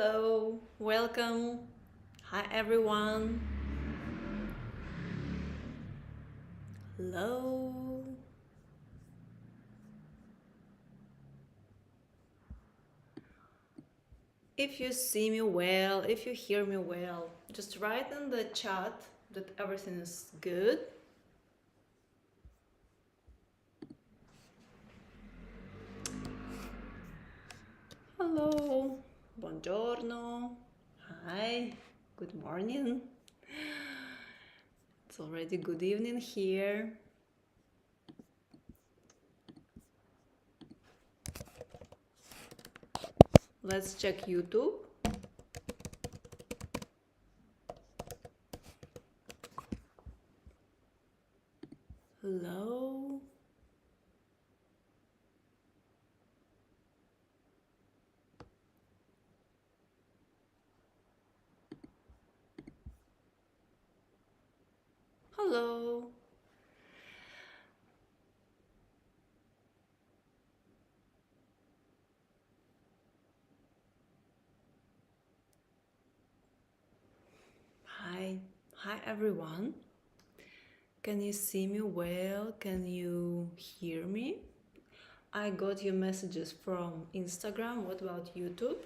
Hello, welcome. Hi everyone. Hello. If you see me well, if you hear me well, just write in the chat that everything is good. Hello. Buongiorno. Hi. Good morning. It's already good evening here. Let's check YouTube. Hello. Hello. Hi. Hi everyone. Can you see me well? Can you hear me? I got your messages from Instagram. What about YouTube?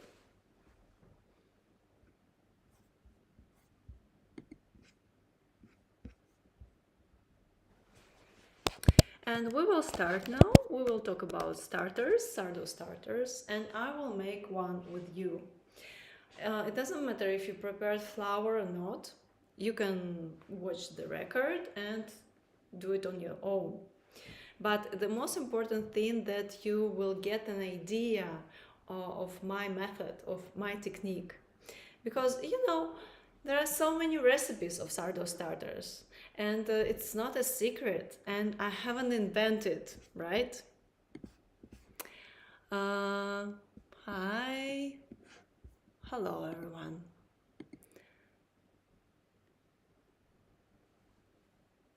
And we will start now. We will talk about starters, sourdough starters, and I will make one with you. It doesn't matter if you prepared flour or not. You can watch the record and do it on your own. But the most important thing that you will get an idea of my method, of my technique. Because, there are so many recipes of sourdough starters and it's not a secret and I haven't invented, right? Hi. Hello, everyone.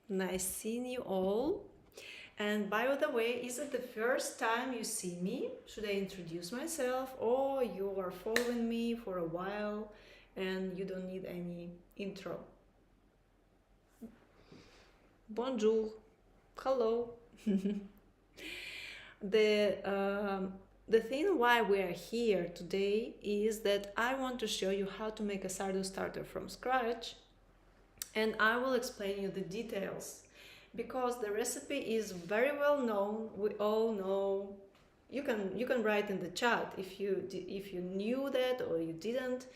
Nice seeing you all. And by the way, is it the first time you see me? Should I introduce myself, or you are following me for a while and you don't need any intro? Bonjour. Hello. The thing why we are here today is that I want to show you how to make a sourdough starter from scratch, and I will explain you the details because the recipe is very well known. We all know. You can write in the chat if you knew that or you didn't.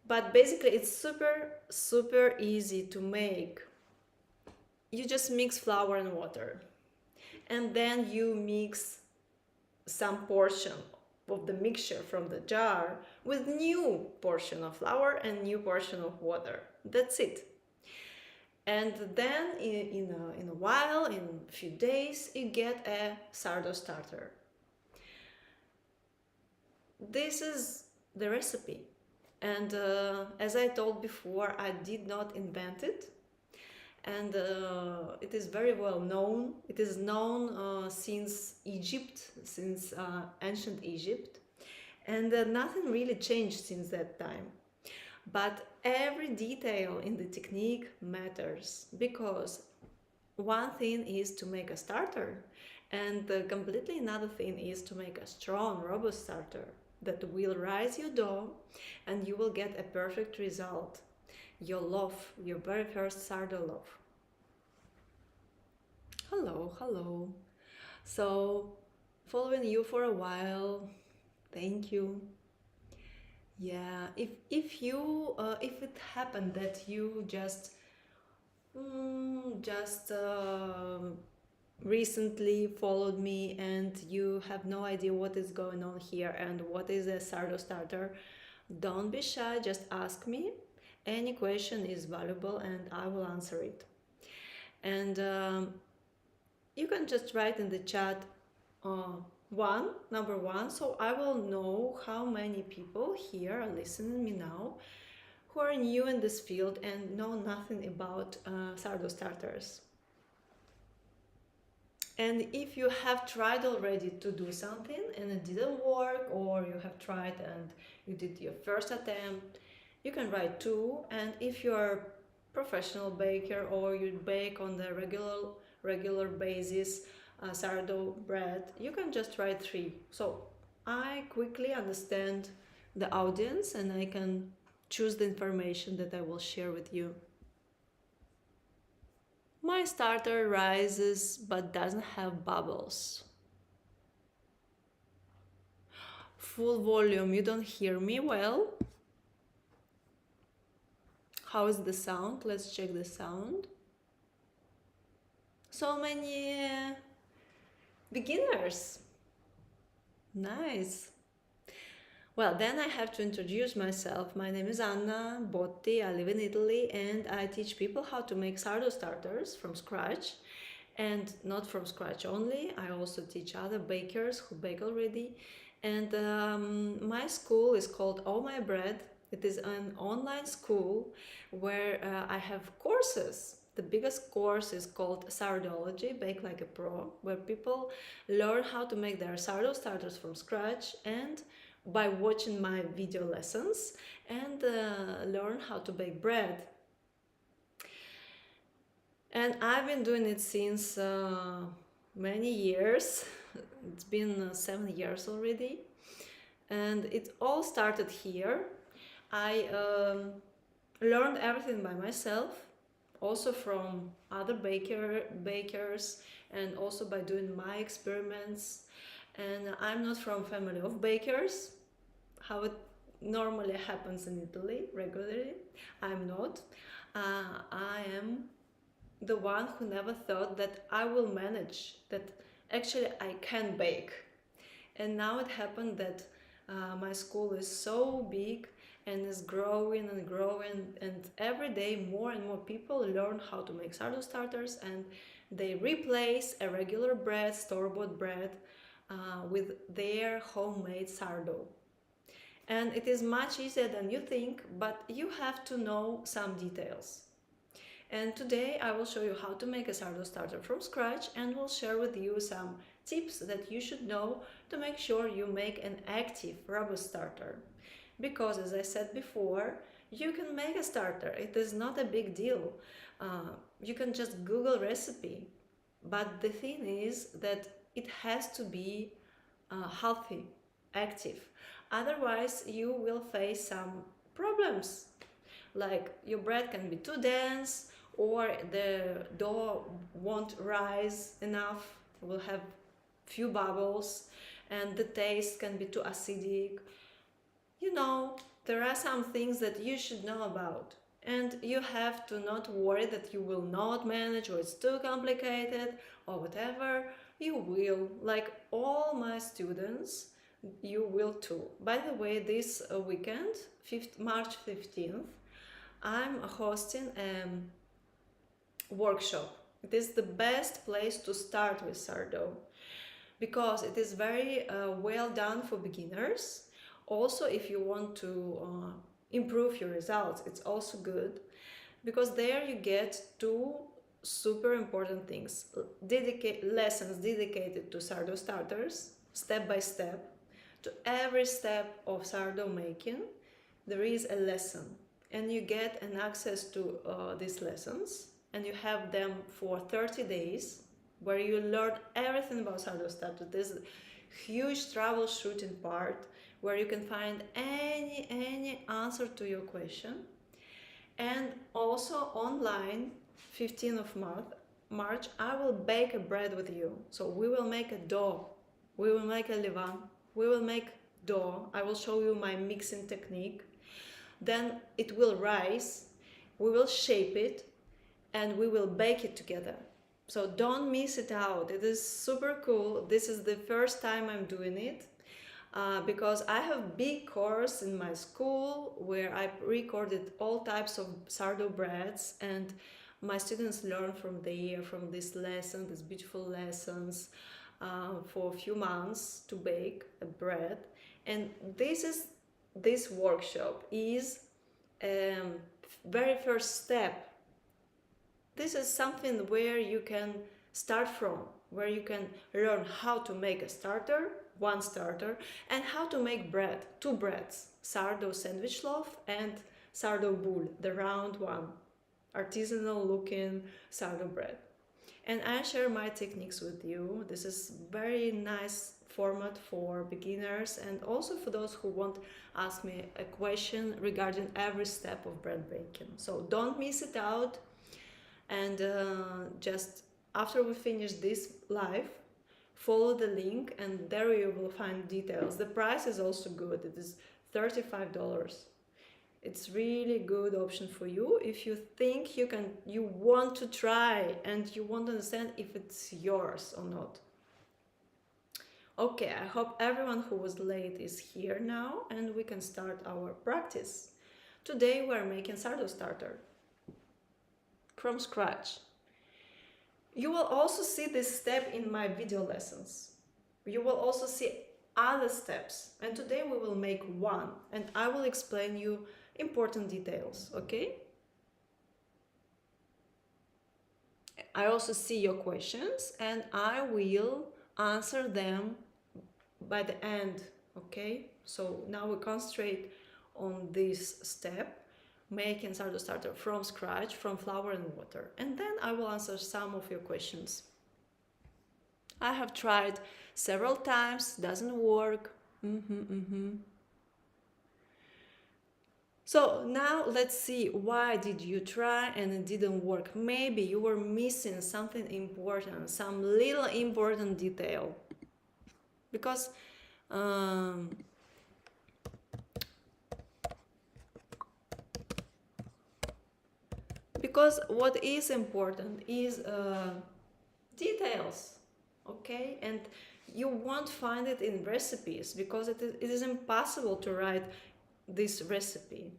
But basically, it's super easy to make. You just mix flour and water, and then you mix some portion of the mixture from the jar with new portion of flour and new portion of water. That's it. And then in a while, in a few days, you get a sourdough starter. This is the recipe. And as I told before, I did not invent it. And it is very well known. It is known since Egypt, since ancient Egypt. And nothing really changed since that time. But every detail in the technique matters because one thing is to make a starter and completely another thing is to make a strong, robust starter that will rise your dough and you will get a perfect result. Your loaf, your very first sourdough loaf. Hello. So, following you for a while, thank you. Yeah, if it happened that you just recently followed me and you have no idea what is going on here and what is a sourdough starter, don't be shy, just ask me. Any question is valuable and I will answer it. And you can just write in the chat number one, so I will know how many people here are listening me now who are new in this field and know nothing about sourdough starters. And if you have tried already to do something and it didn't work, or you have tried and you did your first attempt, you can write 2. And if you're professional baker or you bake on the regular basis sourdough bread, you can just write 3. So I quickly understand the audience and I can choose the information that I will share with you. My starter rises but doesn't have bubbles. Full volume, you don't hear me well? How is the sound? Let's check the sound. So many beginners. Nice. Well, then I have to introduce myself. My name is Anna Botti. I live in Italy and I teach people how to make sourdough starters from scratch. And not from scratch only, I also teach other bakers who bake already. And my school is called Oh My Bread. It is an online school where I have courses. The biggest course is called Sourdoughology, Bake Like a Pro, where people learn how to make their sourdough starters from scratch and by watching my video lessons and learn how to bake bread. And I've been doing it since many years. It's been 7 years already. And it all started here. I learned everything by myself, also from other bakers, and also by doing my experiments. And I'm not from family of bakers, how it normally happens in Italy regularly. I'm not. I am the one who never thought that I will manage, that actually I can bake. And now it happened that my school is so big and is growing and growing, and every day more and more people learn how to make sourdough starters, and they replace a regular bread, store-bought bread, with their homemade sourdough. And it is much easier than you think, but you have to know some details. And today I will show you how to make a sourdough starter from scratch, and will share with you some tips that you should know to make sure you make an active, robust starter. Because as I said before, you can make a starter. It is not a big deal. You can just Google recipe. But the thing is that it has to be healthy, active. Otherwise, you will face some problems. Like your bread can be too dense, or the dough won't rise enough, will have few bubbles, and the taste can be too acidic. You know, there are some things that you should know about, and you have to not worry that you will not manage, or it's too complicated or whatever. You will, like all my students, you will too. By the way, this weekend, March 15th, I'm hosting a workshop. It is the best place to start with sourdough because it is very well done for beginners. Also, if you want to improve your results, it's also good because there you get 2 super important things. Lessons dedicated to sourdough starters, step by step. To every step of sourdough making, there is a lesson, and you get an access to these lessons, and you have them for 30 days where you learn everything about sourdough starter. There's a huge troubleshooting part where you can find any answer to your question. And also online, 15th of March, I will bake a bread with you. So we will make a dough, we will make a levain, we will make dough. I will show you my mixing technique. Then it will rise, we will shape it, and we will bake it together. So don't miss it out. It is super cool. This is the first time I'm doing it because I have big course in my school where I recorded all types of sourdough breads, and my students learn from this lesson, these beautiful lessons for a few months to bake a bread. And this workshop is very first step. This is something where you can start from. where you can learn how to make a starter, one starter, and how to make bread, two breads, sourdough sandwich loaf and sourdough boule, the round one, artisanal looking sourdough bread. And I share my techniques with you. This is very nice format for beginners and also for those who want to ask me a question regarding every step of bread baking. So don't miss it out. And just after we finish this live, follow the link and there you will find details. The price is also good. It is $35. It's really good option for you if you think you want to try and you want to understand if it's yours or not. Okay, I hope everyone who was late is here now and we can start our practice. Today we're making sourdough starter from scratch. You will also see this step in my video lessons. You will also see other steps, and today we will make one and I will explain you important details, okay? I also see your questions and I will answer them by the end, okay? So now we concentrate on this step, making sourdough starter from scratch, from flour and water. And then I will answer some of your questions. I have tried several times, doesn't work. So now let's see, why did you try and it didn't work? Maybe you were missing something important, some little important detail. Because what is important is details, okay? And you won't find it in recipes because it is impossible to write this recipe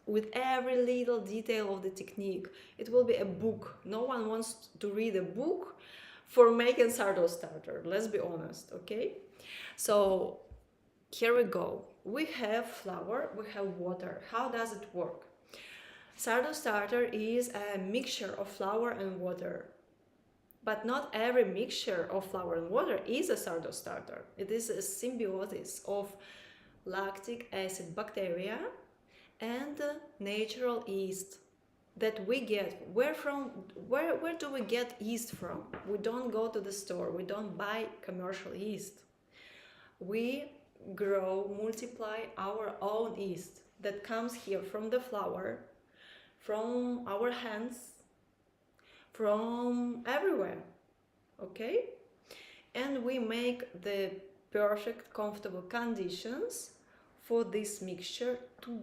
with every little detail of the technique. It will be a book. No one wants to read a book for making sourdough starter, let's be honest, okay? So here we go. We have flour, we have water. How does it work? Sourdough starter is a mixture of flour and water. But not every mixture of flour and water is a sourdough starter. It is a symbiosis of lactic acid bacteria and natural yeast that we get. Where do we get yeast from? We don't go to the store. We don't buy commercial yeast. We grow, multiply our own yeast that comes here from the flour, from our hands, from everywhere, okay? And we make the perfect, comfortable conditions for this mixture to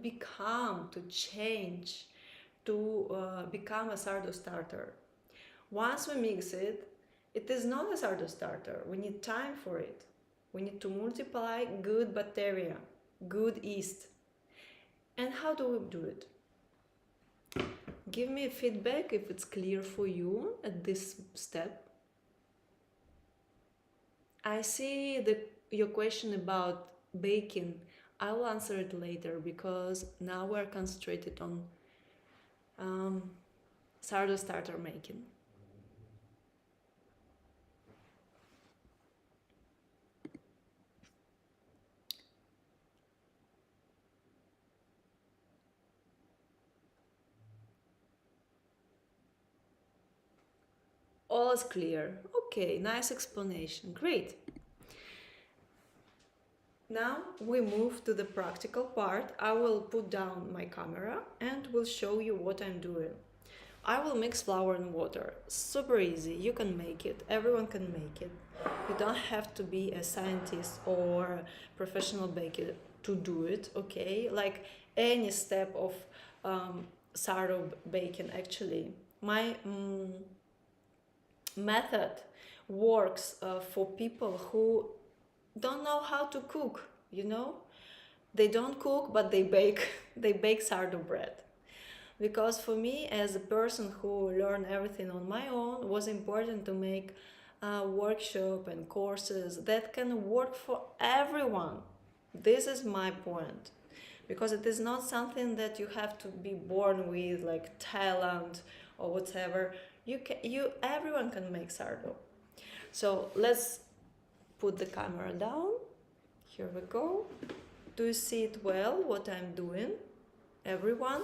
change, to become a sourdough starter. Once we mix it, it is not a sourdough starter. We need time for it. We need to multiply good bacteria, good yeast. And how do we do it? Give me feedback if it's clear for you at this step. I see your question about baking. I will answer it later because now we're concentrated on sourdough starter making. All is clear. Okay, nice explanation. Great. Now we move to the practical part. I will put down my camera and will show you what I'm doing. I will mix flour and water. Super easy. You can make it. Everyone can make it. You don't have to be a scientist or a professional baker to do it, okay? Like any step of sourdough baking, actually. My method works for people who don't know how to cook, you know? They don't cook, but they bake. They bake sourdough bread. Because for me, as a person who learned everything on my own, it was important to make a workshop and courses that can work for everyone. This is my point. Because it is not something that you have to be born with, like talent or whatever. Everyone can make sourdough. So let's put the camera down. Here we go. Do you see it well, what I'm doing, everyone?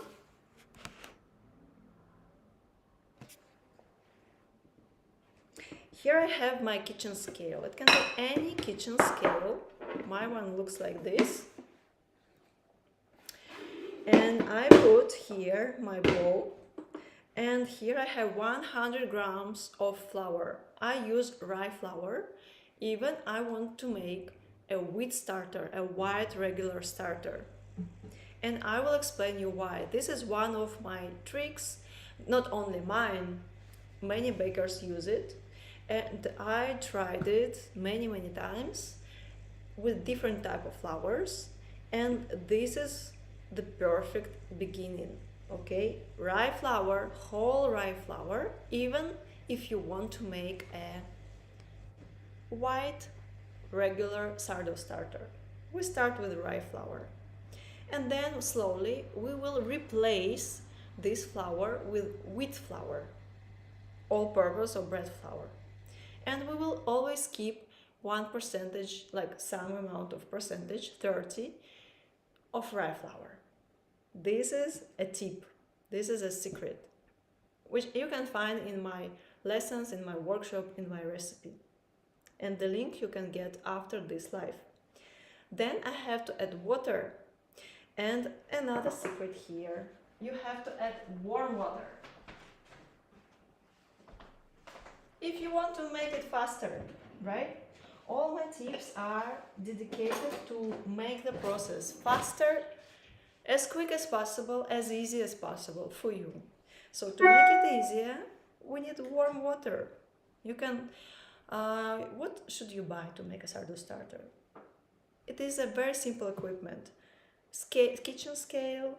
Here I have my kitchen scale. It can be any kitchen scale. My one looks like this. And I put here my bowl. And here I have 100 grams of flour. I use rye flour. Even I want to make a wheat starter, a white regular starter. And I will explain you why. This is one of my tricks, not only mine, many bakers use it. And I tried it many times with different type of flours. And this is the perfect beginning. Okay, rye flour, whole rye flour, even if you want to make a white regular sourdough starter. We start with rye flour. And then slowly we will replace this flour with wheat flour, all-purpose or bread flour. And we will always keep 1%, like some amount of percentage, 30, of rye flour. This is a tip. This is a secret, which you can find in my lessons, in my workshop, in my recipe. And the link you can get after this live. Then I have to add water. And another secret here, you have to add warm water. If you want to make it faster, right? All my tips are dedicated to make the process faster, as quick as possible, as easy as possible for you. So to make it easier, we need warm water. You can, what should you buy to make a sourdough starter? It is a very simple equipment. Kitchen scale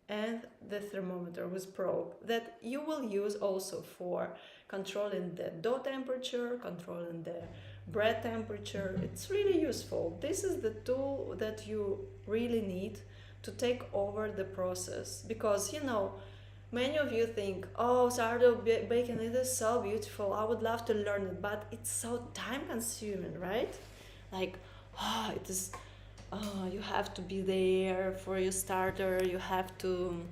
and the thermometer with probe that you will use also for controlling the dough temperature, controlling the bread temperature. It's really useful. This is the tool that you really need to take over the process, because you know, many of you think, oh, sourdough baking, it is so beautiful, I would love to learn it, but it's so time consuming, right? Like, it is, you have to be there for your starter, you have to,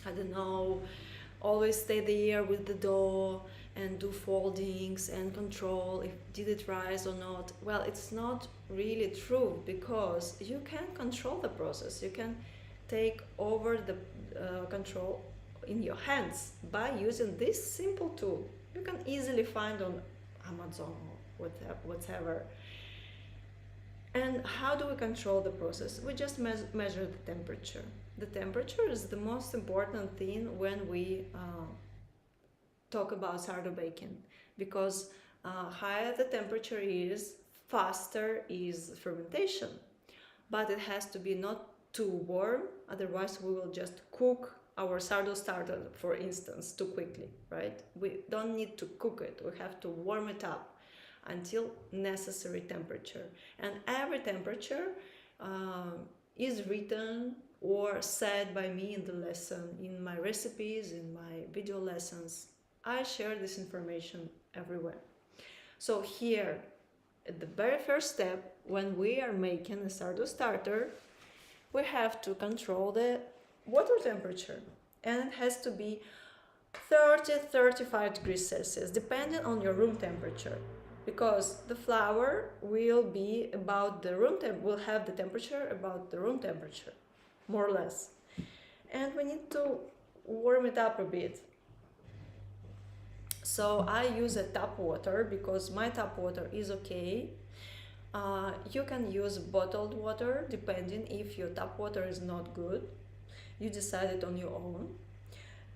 I don't know, always stay there with the dough and do foldings and control if did it rise or not. Well, it's not really true, because you can control the process. You can take over the control in your hands by using this simple tool. You can easily find on Amazon or whatever. And how do we control the process? We just measure the temperature. The temperature is the most important thing when we talk about sourdough baking, because higher the temperature is, faster is fermentation. But it has to be not too warm, otherwise we will just cook our sourdough starter, for instance, too quickly, right? We don't need to cook it, we have to warm it up until necessary temperature. And every temperature is written or said by me in the lesson, in my recipes, in my video lessons. I share this information everywhere. So here, at the very first step, when we are making a sourdough starter, we have to control the water temperature, and it has to be 30-35 degrees Celsius, depending on your room temperature, because the flour will be about the room will have the temperature about the room temperature, more or less. And we need to warm it up a bit. So I use a tap water because my tap water is okay. You can use bottled water depending if your tap water is not good. You decide it on your own.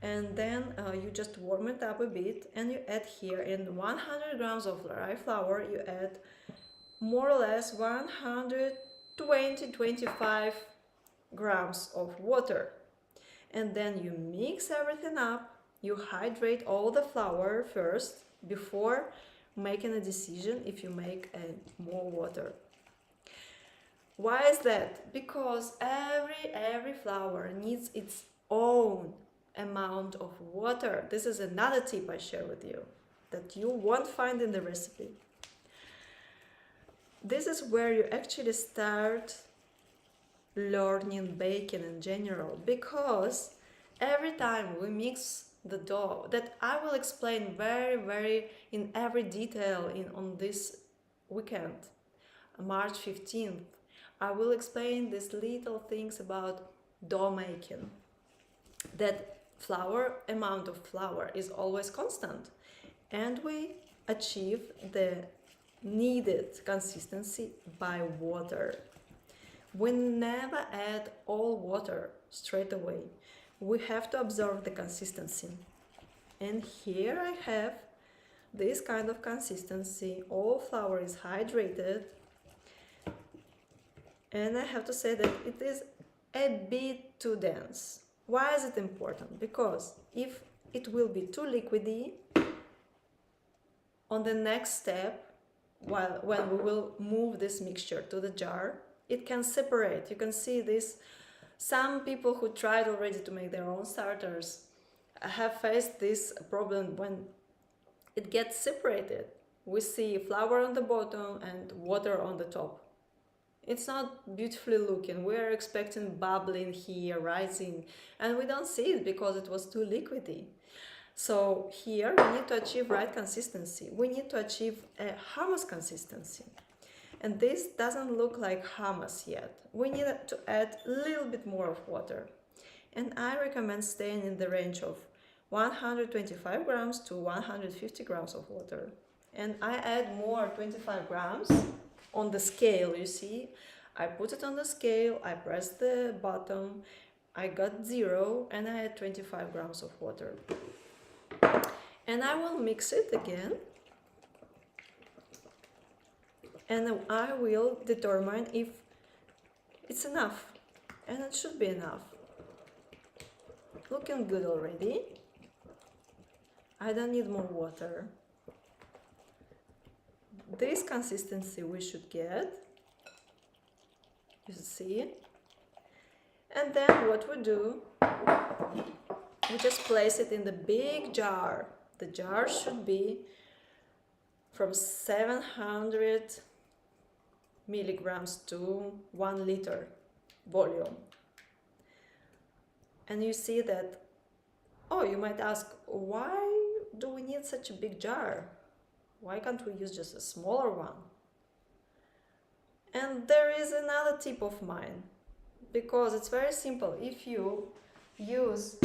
And then you just warm it up a bit, and you add here in 100 grams of rye flour, you add more or less 120-25 grams of water. And then you mix everything up. You hydrate all the flour first before making a decision if you make more water. Why is that? Because every flour needs its own amount of water. This is another tip I share with you. that you won't find in the recipe. This is where you actually start learning baking in general, because every time we mix the dough, that I will explain very in every detail on this weekend, March 15th, I will explain these little things about dough making, that amount of flour is always constant, and we achieve the needed consistency by water. We never add all water straight away. We have to observe the consistency. And here I have this kind of consistency. All flour is hydrated. And I have to say that it is a bit too dense. Why is it important? Because if it will be too liquidy, on the next step, when we will move this mixture to the jar, it can separate. You can see this. Some people who tried already to make their own starters have faced this problem when it gets separated. We see flour on the bottom and water on the top. It's not beautifully looking. We're expecting bubbling here, rising, and we don't see it because it was too liquidy. So here we need to achieve right consistency. We need to achieve a hummus consistency. And this doesn't look like hummus yet. We need to add a little bit more of water. And I recommend staying in the range of 125 grams to 150 grams of water. And I add more, 25 grams on the scale, you see. I put it on the scale, I press the button, I got 0, and I add 25 grams of water. And I will mix it again. And I will determine if it's enough. And it should be enough. Looking good already. I don't need more water. This consistency we should get. You see? And then what we do, we just place it in the big jar. The jar should be from 700 milligrams to 1 liter volume. And you see that, oh, you might ask, why do we need such a big jar? Why can't we use just a smaller one? And there is another tip of mine, because it's very simple. If you use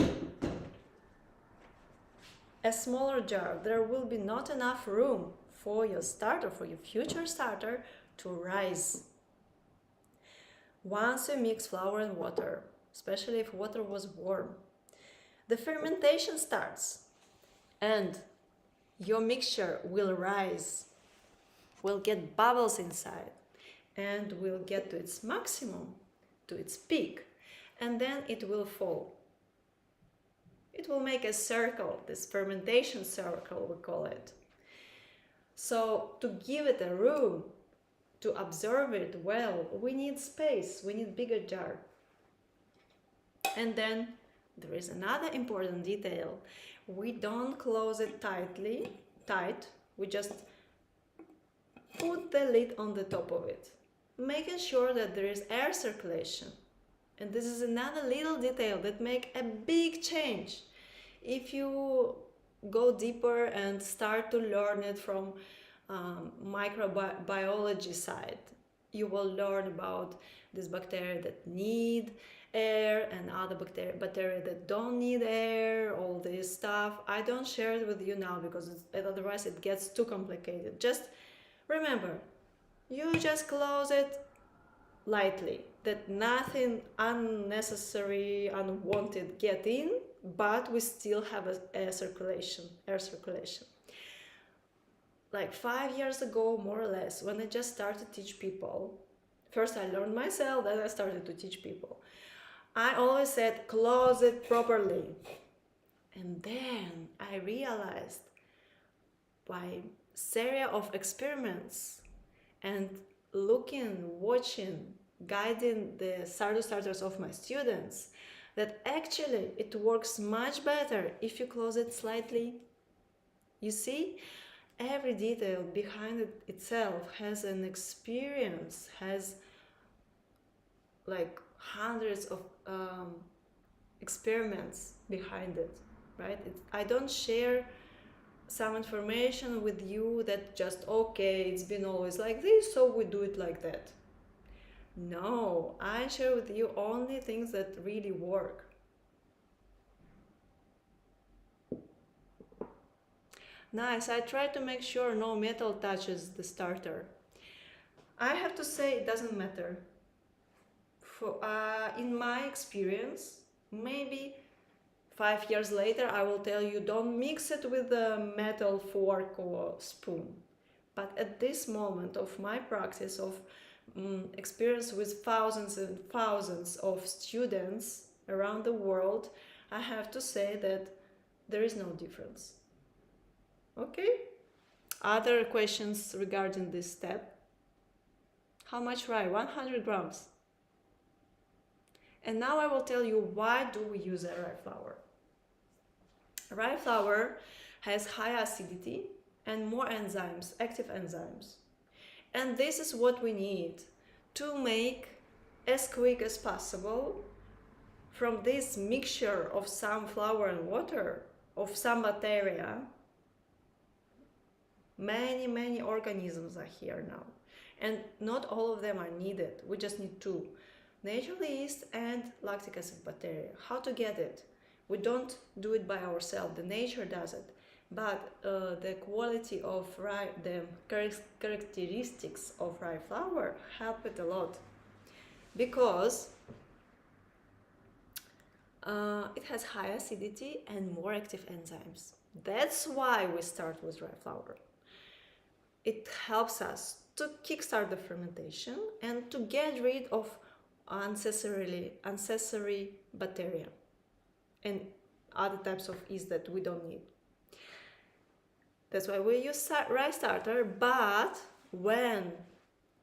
a smaller jar, there will be not enough room for your starter, for your future starter, to rise. Once you mix flour and water, especially if water was warm, the fermentation starts and your mixture will rise, will get bubbles inside, and will get to its maximum, to its peak, and then it will fall. It will make a circle, this fermentation circle we call it. So to give it a room, to observe it well, we need space, we need bigger jar. And then there is another important detail. We don't close it tight. We just put the lid on the top of it, making sure that there is air circulation. And this is another little detail that makes a big change. If you go deeper and start to learn it from microbiology side, you will learn about this bacteria that need air and other bacteria that don't need air, all this stuff. I don't share it with you now because otherwise it gets too complicated. Just remember, you just close it lightly, that nothing unnecessary, unwanted get in, but we still have air circulation. Like 5 years ago, more or less, when I just started to teach people, first I learned myself, then I started to teach people. I always said, close it properly. And then I realized by series of experiments and looking, watching, guiding the sourdough starters of my students, that actually it works much better if you close it slightly. You see, every detail behind it itself has an experience, has like hundreds of experiments behind it, right? I don't share some information with you that just, okay, it's been always like this, so we do it like that. No, I share with you only things that really work. Nice, I try to make sure no metal touches the starter. I have to say it doesn't matter. In my experience, maybe 5 years later I will tell you don't mix it with a metal fork or spoon. But at this moment of my practice, of experience with thousands and thousands of students around the world, I have to say that there is no difference. Okay? Other questions regarding this step? How much rye? 100 grams. And now I will tell you why do we use a rye flour. Rye flour has high acidity and more enzymes, active enzymes. And this is what we need to make as quick as possible from this mixture of some flour and water, of some bacteria. Many organisms are here now. And not all of them are needed. We just need 2. Natural yeast and lactic acid bacteria. How to get it? We don't do it by ourselves. The nature does it. But the quality of rye, the characteristics of rye flour help it a lot. Because it has high acidity and more active enzymes. That's why we start with rye flour. It helps us to kickstart the fermentation and to get rid of unnecessary bacteria and other types of yeast that we don't need. That's why we use rye starter, but when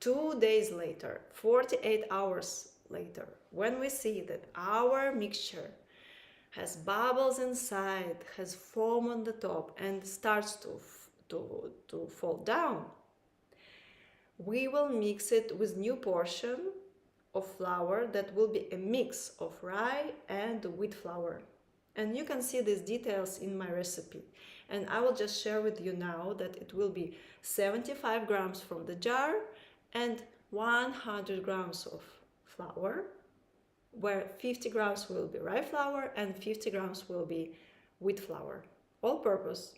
2 days later, 48 hours later, when we see that our mixture has bubbles inside, has foam on the top, and starts to fall down, we will mix it with new portion of flour that will be a mix of rye and wheat flour. And you can see these details in my recipe. And I will just share with you now that it will be 75 grams from the jar and 100 grams of flour, where 50 grams will be rye flour and 50 grams will be wheat flour. All purpose,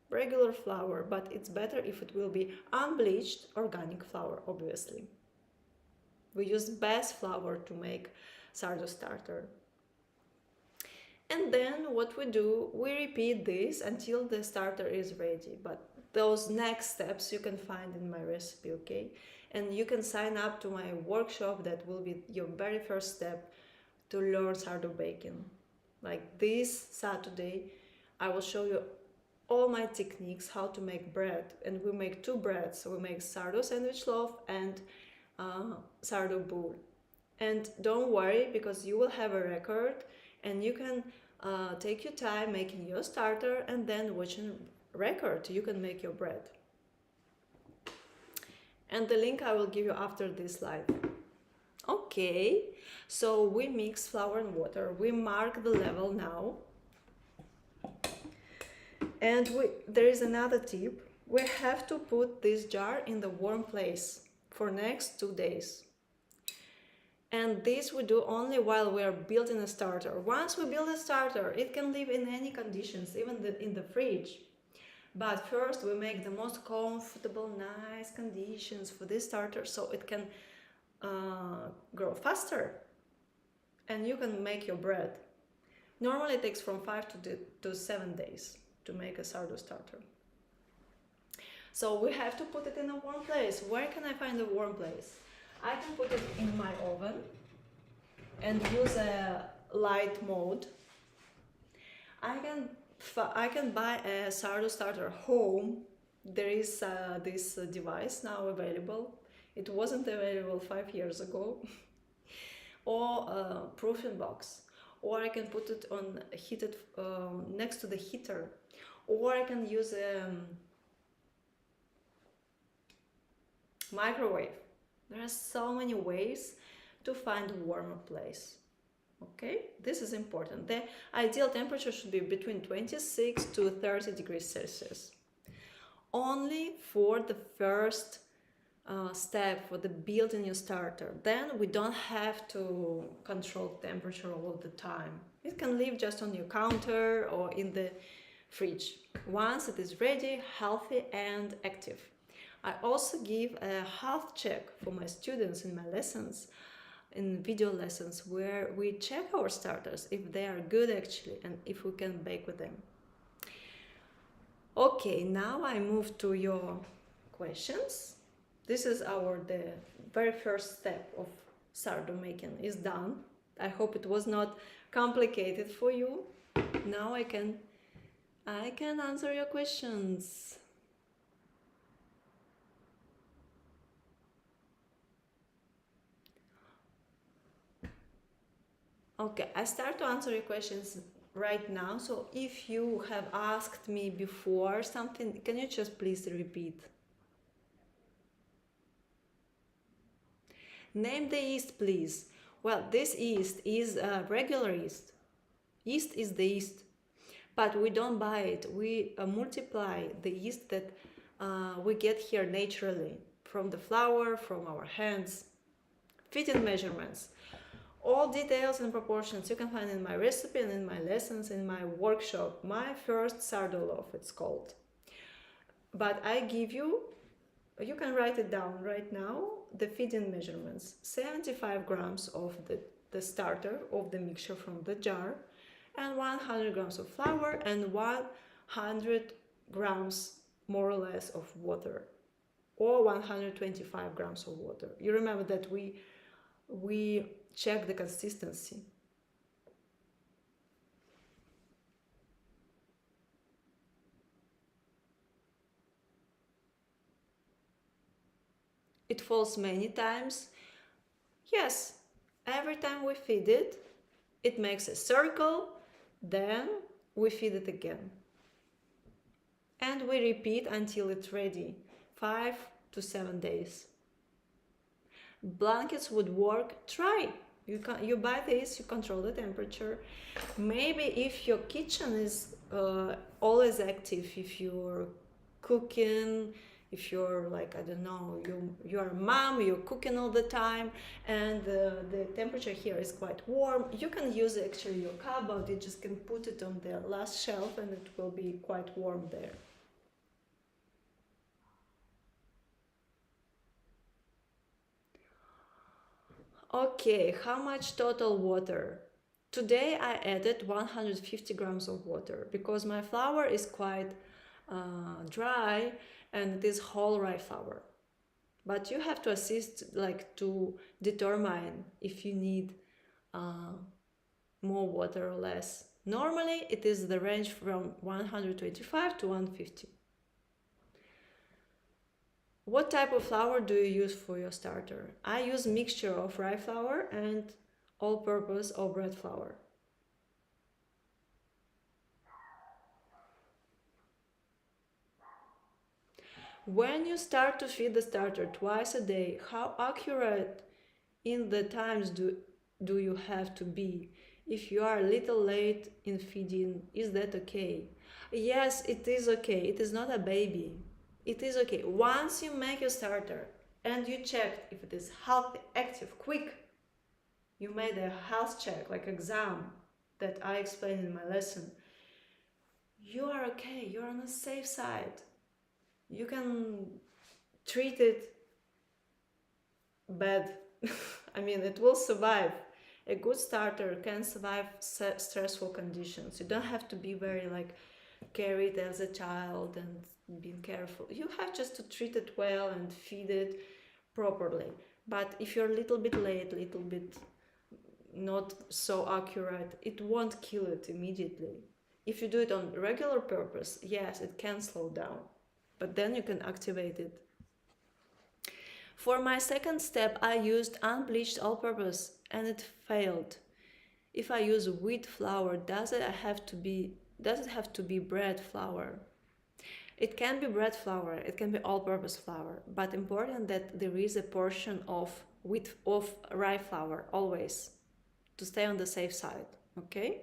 regular flour, but it's better if it will be unbleached organic flour, obviously. We use best flour to make sourdough starter. And then what we do, we repeat this until the starter is ready. But those next steps you can find in my recipe, okay? And you can sign up to my workshop that will be your very first step to learn sourdough baking. Like this Saturday, I will show you all my techniques, how to make bread. And we make 2 breads. So we make sourdough sandwich loaf and sourdough bowl. And don't worry, because you will have a record and you can take your time making your starter and then watching record. You can make your bread. And the link I will give you after this slide. Okay, so we mix flour and water. We mark the level now. And there is another tip. We have to put this jar in the warm place for next 2 days. And this we do only while we are building a starter. Once we build a starter, it can live in any conditions, even in the fridge. But first we make the most comfortable, nice conditions for this starter so it can grow faster. And you can make your bread. Normally it takes from 5 to 7 days to make a sourdough starter. So we have to put it in a warm place. Where can I find a warm place? I can put it in my oven and use a light mode. I can buy a sourdough starter home. There is this device now available. It wasn't available 5 years ago. Or a proofing box. or I can put it on heated next to the heater, or I can use a microwave. There are so many ways to find a warmer place. Okay, this is important. The ideal temperature should be between 26 to 30 degrees Celsius. Only for the first step, for the building your starter. Then we don't have to control temperature all the time. It can live just on your counter or in the fridge. Once it is ready, healthy and active. I also give a health check for my students in my lessons, in video lessons, where we check our starters if they are good actually and if we can bake with them. Okay, now I move to your questions. This is the very first step of sourdough making is done. I hope it was not complicated for you. Now I can answer your questions. Okay, I start to answer your questions right now. So if you have asked me before something, can you just please repeat? Name the yeast, please. Well, this yeast is regular yeast. Yeast is the yeast, but we don't buy it. We multiply the yeast that we get here naturally from the flour, from our hands. Feeding measurements. All details and proportions you can find in my recipe and in my lessons, in my workshop, my first sourdough loaf it's called. But I give you can write it down right now, the feeding measurements. 75 grams of the starter, of the mixture from the jar, and 100 grams of flour, and 100 grams more or less of water, or 125 grams of water. You remember that we check the consistency. It falls many times. Yes, every time we feed it, it makes a circle, then we feed it again. And we repeat until it's ready, 5 to 7 days. Blankets would work. Try. You buy this, you control the temperature. Maybe if your kitchen is always active, if you're cooking, if you're like, I don't know, you're a mom, you're cooking all the time, and the temperature here is quite warm, you can use actually your cupboard. You just can put it on the last shelf and it will be quite warm there. Okay, how much total water? Today I added 150 grams of water because my flour is quite dry and it is whole rye flour. But you have to assist, like, to determine if you need more water or less. Normally it is the range from 125 to 150. What type of flour do you use for your starter? I use mixture of rye flour and all-purpose or bread flour. When you start to feed the starter twice a day, how accurate in the times do you have to be? If you are a little late in feeding, is that okay? Yes, it is okay. It is not a baby. It is okay. Once you make your starter and you checked if it is healthy, active, quick, you made a health check, like exam that I explained in my lesson, you are okay. You're on the safe side. You can treat it bad. I mean, it will survive. A good starter can survive stressful conditions. You don't have to be very carried as a child and being careful. You have just to treat it well and feed it properly. But if you're a little bit late, little bit not so accurate, it won't kill it immediately. If you do it on regular purpose, yes, it can slow down, but then you can activate it. For my second step, I used unbleached all-purpose and it failed. If I use wheat flour, does it have to be bread flour? It can be bread flour, it can be all-purpose flour, but important that there is a portion of rye flour always, to stay on the safe side, okay?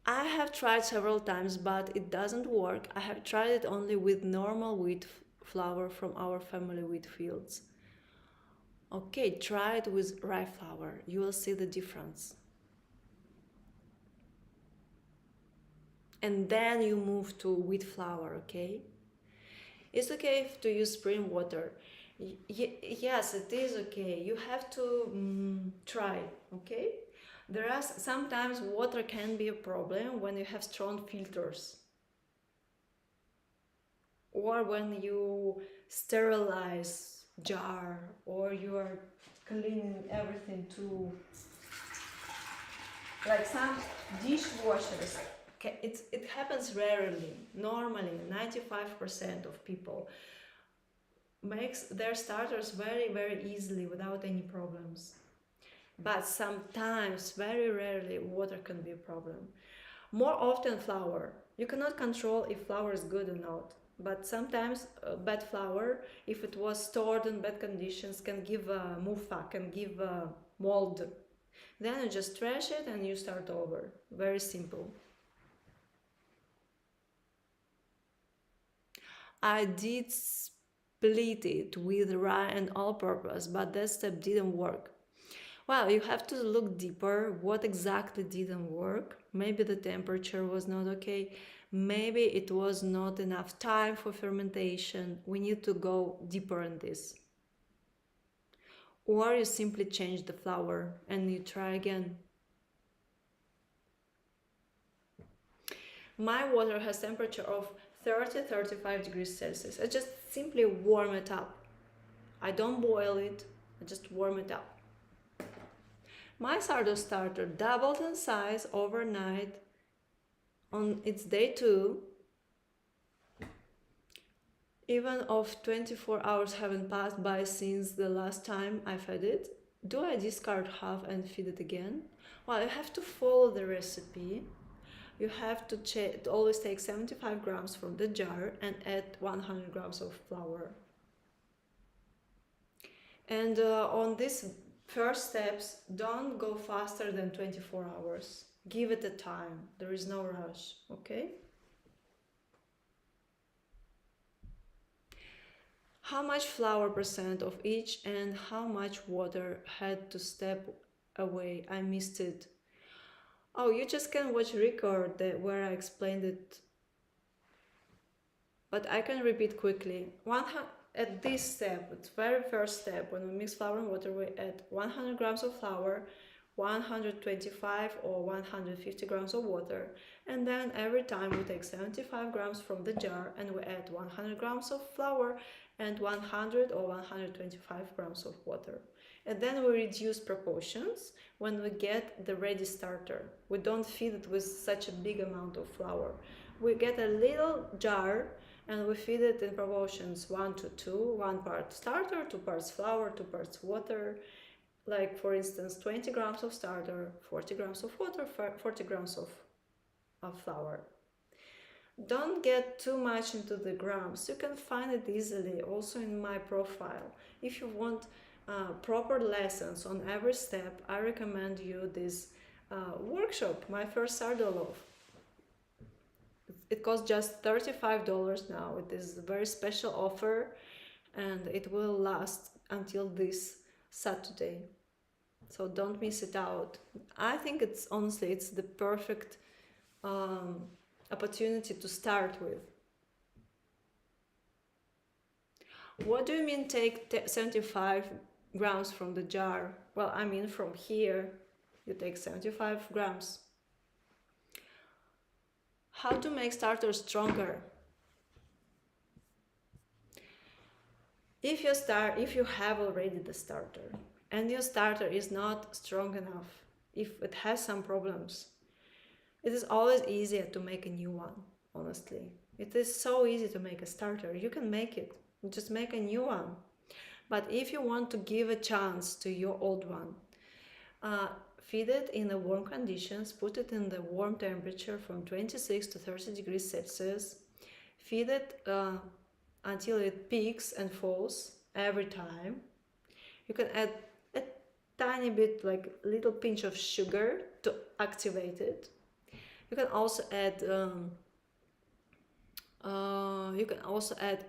I have tried several times, but it doesn't work. I have tried it only with normal wheat flour from our family wheat fields. Okay, try it with rye flour. You will see the difference. And then you move to wheat flour, okay? It's okay to use spring water. Yes, it is okay. You have to try, okay? There are sometimes water can be a problem when you have strong filters, or when you sterilize jar, or you are cleaning everything to, like some dishwashers. It happens rarely. Normally 95% of people makes their starters very easily without any problems, but sometimes, very rarely, water can be a problem. More often flour. You cannot control if flour is good or not, but sometimes bad flour, if it was stored in bad conditions, can give a mufa, can give a mold. Then you just trash it and you start over. Very simple. I did split it with rye and all-purpose, but that step didn't work. Well, you have to look deeper. What exactly didn't work? Maybe the temperature was not okay. Maybe it was not enough time for fermentation. We need to go deeper in this. Or you simply change the flour and you try again. My water has temperature of 30-35 degrees Celsius. I just simply warm it up. I don't boil it, I just warm it up. My sourdough starter doubled in size overnight. On its day 2, even of 24 hours haven't passed by since the last time I fed it. Do I discard half and feed it again? Well, you have to follow the recipe. You have to always take 75 grams from the jar and add 100 grams of flour. And on these first steps, don't go faster than 24 hours. Give it a time. There is no rush, okay? How much flour percent of each and how much water had to step away? I missed it. Oh, you just can watch record where I explained it. But I can repeat quickly. At this step, it's very first step, when we mix flour and water, we add 100 grams of flour, 125 or 150 grams of water, and then every time we take 75 grams from the jar and we add 100 grams of flour and 100 or 125 grams of water. And then we reduce proportions when we get the ready starter. We don't feed it with such a big amount of flour. We get a little jar and we feed it in proportions 1:2, 1 part starter, 2 parts flour, 2 parts water. Like for instance, 20 grams of starter, 40 grams of water, 40 grams of flour. Don't get too much into the grams. You can find it easily also in my profile. If you want proper lessons on every step, I recommend you this workshop, my first sourdough loaf. It costs just $35 now. It is a very special offer and it will last until this Saturday. So don't miss it out. I think it's the perfect opportunity to start with. What do you mean take 75 grams from the jar? Well, I mean from here you take 75 grams. How to make starter stronger? If you have already the starter and your starter is not strong enough, if it has some problems, it is always easier to make a new one, honestly. It is so easy to make a starter. You can make it. Just make a new one. But if you want to give a chance to your old one, feed it in the warm conditions, put it in the warm temperature from 26 to 30 degrees Celsius, feed it until it peaks and falls every time. You can add a tiny bit, like a little pinch of sugar to activate it. You can also add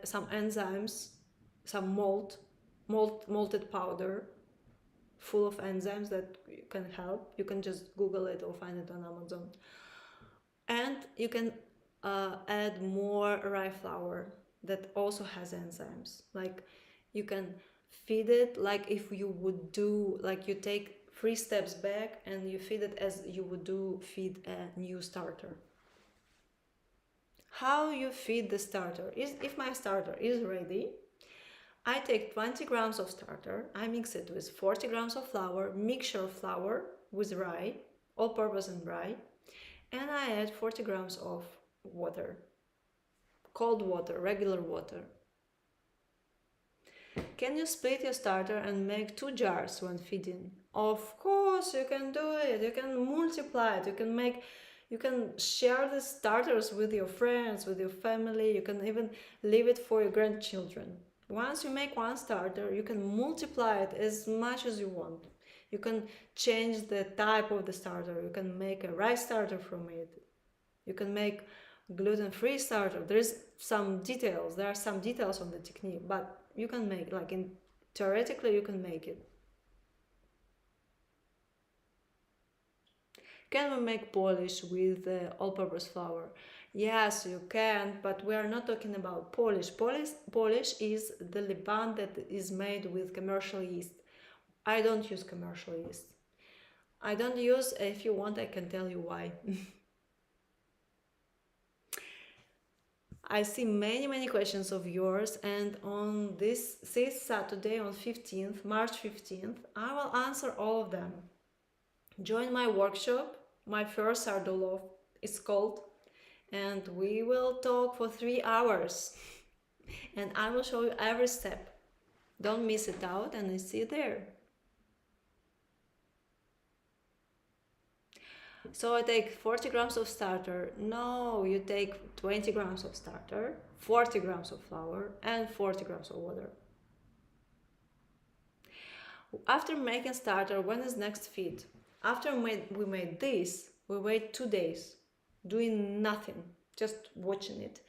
some enzymes, some malted powder full of enzymes that can help. You can just Google it or find it on Amazon. And you can add more rye flour that also has enzymes. Like you can feed it like if you would do, like you take 3 steps back and you feed it as you would feed a new starter. How you feed the starter is, if my starter is ready, I take 20 grams of starter, I mix it with 40 grams of flour, mixture of flour with rye, all-purpose and rye, and I add 40 grams of water, cold water, regular water. Can you split your starter and make 2 jars when feeding? Of course you can do it. You can multiply it. You can share the starters with your friends, with your family. You can even leave it for your grandchildren. Once you make 1 starter, you can multiply it as much as you want. You can change the type of the starter. You can make a rice starter from it. You can make gluten-free starter. There are some details on the technique, but you can make, theoretically you can make it. Can we make polish with all-purpose flour? Yes, you can, but we are not talking about polish. Polish is the levain that is made with commercial yeast. I don't use commercial yeast. I don't use, if you want, I can tell you why. I see many questions of yours, and on this Saturday, on March 15th, I will answer all of them. Join my workshop, my first sourdough loaf is called, and we will talk for 3 hours and I will show you every step. Don't miss it out, and I see you there. So I take 40 grams of starter. No, you take 20 grams of starter, 40 grams of flour, and 40 grams of water. After making starter, when is next feed? After we made this, we wait 2 days, doing nothing, just watching it.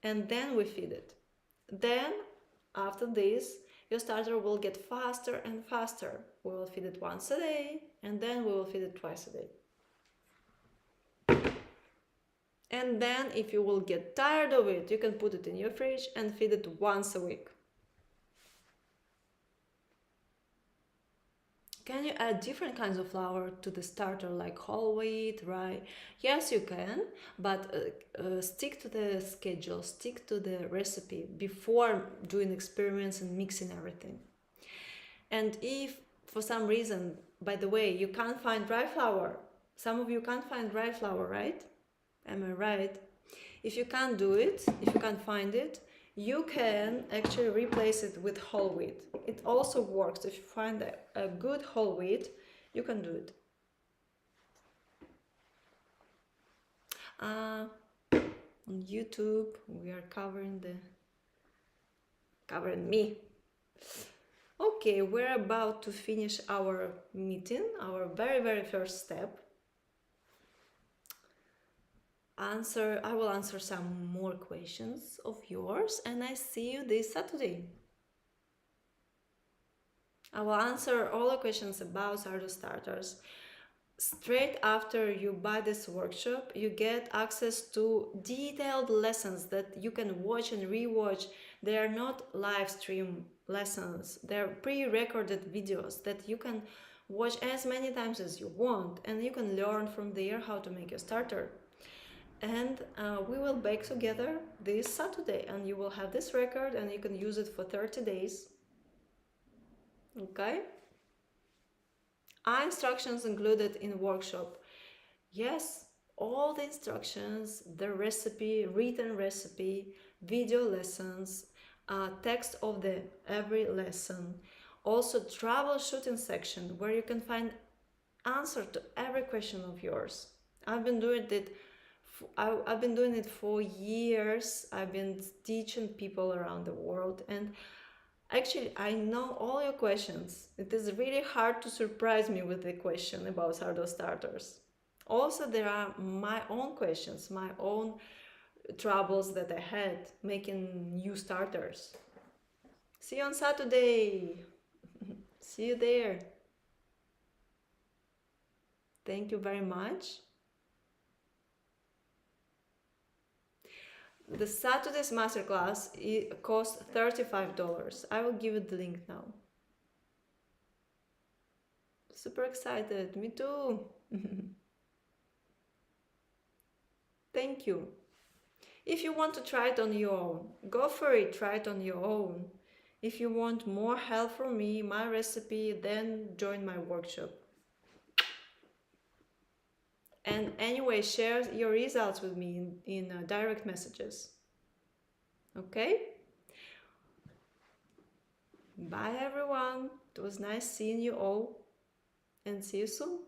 And then we feed it. Then, after this, your starter will get faster and faster. We will feed it once a day, and then we will feed it twice a day. And then, if you will get tired of it, you can put it in your fridge and feed it once a week. Can you add different kinds of flour to the starter, like whole wheat, rye? Yes, you can, but stick to the schedule, stick to the recipe before doing experiments and mixing everything. And if for some reason, by the way, you can't find rye flour, some of you can't find rye flour, right? Am I right? If you can't do it, if you can't find it, you can actually replace it with whole wheat. It also works. If you find a good whole wheat, you can do it. On YouTube, we are covering me. Okay, we're about to finish our meeting, our very first step. I will answer some more questions of yours, and I see you this Saturday. I will answer all the questions about sourdough starters. Straight after you buy this workshop, you get access to detailed lessons that you can watch and rewatch. They are not live stream lessons, they're pre-recorded videos that you can watch as many times as you want, and you can learn from there how to make a starter. And we will bake together this Saturday, and you will have this record and you can use it for 30 days. Okay? Are instructions included in workshop? Yes, all the instructions, the recipe, written recipe, video lessons, text of the every lesson, also troubleshooting section where you can find answer to every question of yours. I've been doing it. I've been doing it for years. I've been teaching people around the world, and actually, I know all your questions. It is really hard to surprise me with the question about sourdough starters. Also, there are my own questions, my own troubles that I had making new starters. See you on Saturday. See you there. Thank you very much. The Saturday's masterclass costs $35. I will give you the link now. Super excited. Me too. Thank you. If you want to try it on your own, go for it, try it on your own. If you want more help from me, my recipe, then join my workshop. And anyway, share your results with me in direct messages. Okay? Bye everyone. It was nice seeing you all, and see you soon.